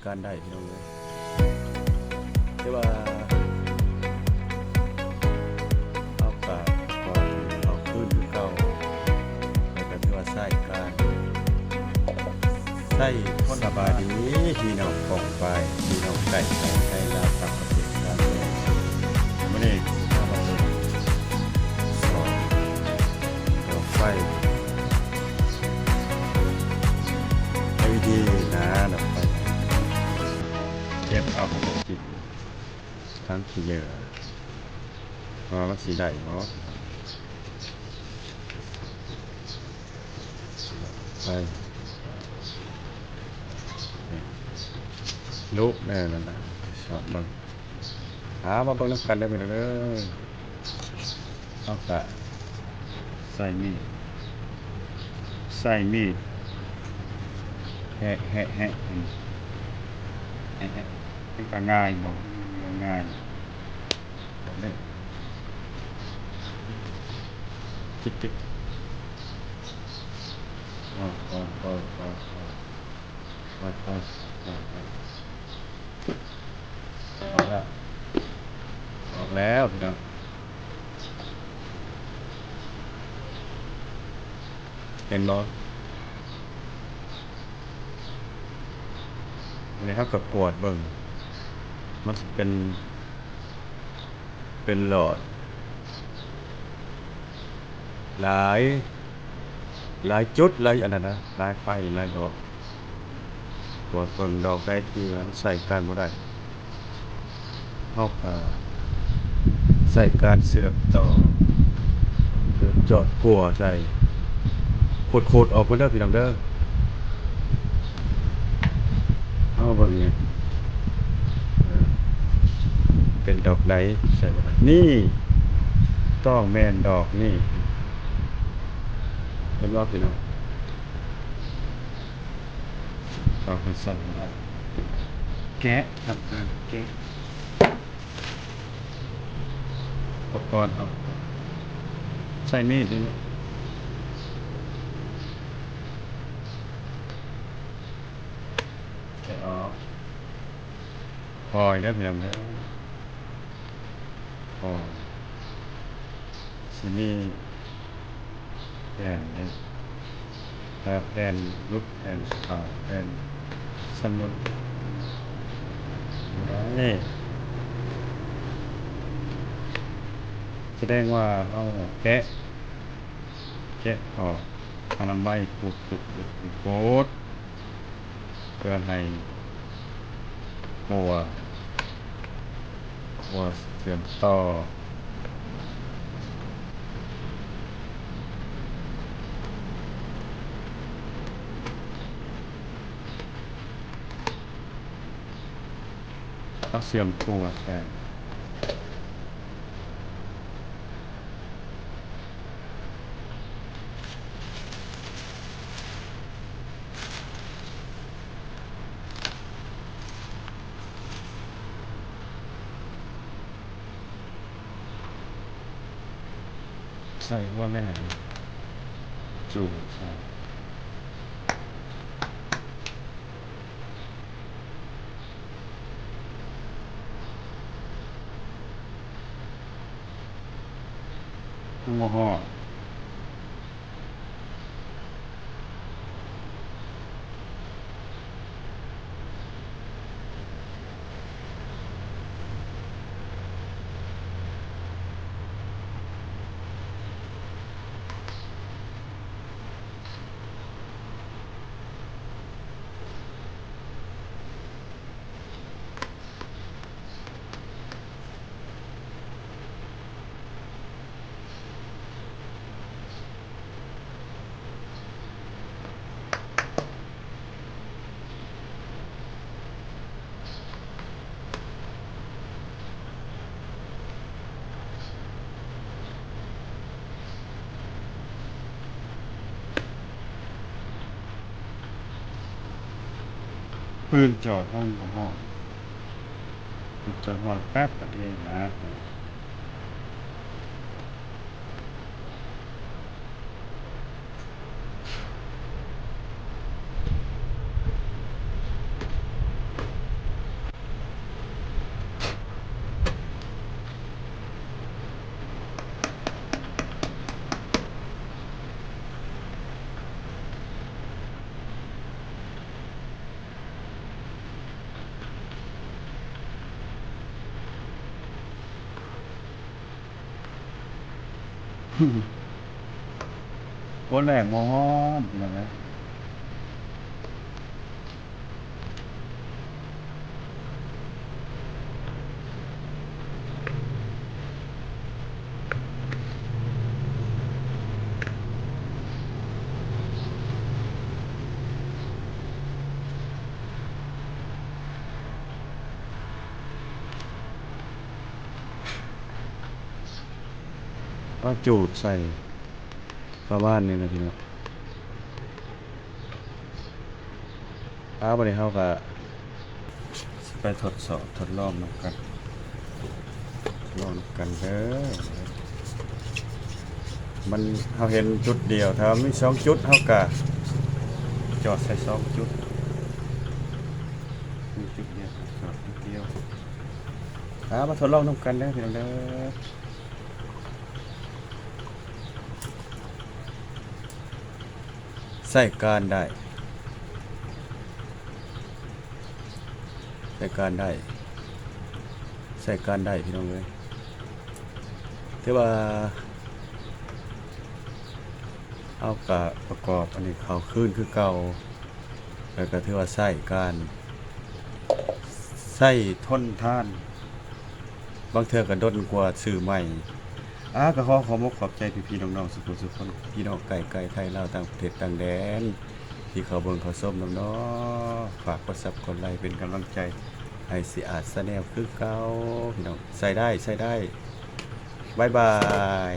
การได้พี่น้องเลยแต่ว่าเอากาศก่อนเอาขึ้นคือเก่าแล้วก็ที่ว่าใส่การใส่สบายดีพี่น้องกองไฟพี่น้องไก่ไก่ไทยลาวต่างประเทศกันเลยไม่ได้เอามาเป็นสองกองไฟLED นะดอกไฟเก็บเอาของจิตทั้งที่เยอะมันสีได้เนาะไปลุกแน่นั่นนะชอบมึงมาเบิ่งน้ำกันได้ไหมเด้อเอากะใส่มีดแหะแหะแหะแหะแหะเป็นก็ง่ายบ่ง่ายเนี่ยจิ๊กจิ๊กอ๋ออ๋ออ๋ออ๋ออ๋ออ๋อออกแล้วออกแล้วพี่น้องเห็นบ่อันนี้เขาก็ปวดเบิ่งมันสิเป็นหลอดหลายหลายจุดหลายอันนั้นนะหลายไฟหลายดอกปวดเบิ่งดอกได้ที่มันใส่การบ่ได้เฮาก็ใส่การเสือกต่อจอดกลัวใส่โคตรออกมาเด้อพี่น้องเด้อเอาเบิ่งนี่เป็นดอกใดใส่บ่ได้นี่ต้องแม่นดอกนี่เห็นบ่พี่น้องเอาไปใส่บ่ได้แกะครับแกะอุปกรณ์เอาใส่มีดนี่แกะออกพออีกแล้วพี่น้องเด้อพอสิมีแผ่นนี่แผ่นรูปแผ่นขาวแผ่นสมุดนี่แสดงว่าเอาแกะออกเอาลำไม้ขูดโคตรเพื่อให้หัวเสื่อมต่อต้องเสื่อมตัวแทนใส่ว่าแม่จูบใส่หัวห่อปืนจอดห้องห่อจอดห่อแป๊บเองนะ โคตรแรงมอนเห็นไหมก็จูดใส่ประมาณนี้นะพี่น้องวันนี้เขาก็สิไปทดสอบทดลองนำกันลองนำกันเด้อมันเขาเห็นจุดเดียวถ้ามี2 จุดเขาก็จอดใส่2 จุดมีจุดเดียวจอดจุดเดียวมาทดลองนำกันเด้อพี่น้องเด้อใส่การได้ใส่การได้ใส่การได้พี่น้องเลยถือว่าเอากะประกอบอันนี้เขาขึ้นคือเก่าแล้วก็ถือว่าใส่การใส่ทนทานบางเทื่อก็ดนกว่าซื้อใหม่ก็ขอมกขอบใจพี่ๆน้องๆสุขสุขคนพี่น้องไก่ไทยลาวต่างประเทศต่างแดนที่เขาเบิ่งเขาส้มน้องๆฝากกดซับกดไลค์เป็นกำลังใจให้สิอาจแสดงคือเก่าพี่น้องใส่ได้บ๊ายบาย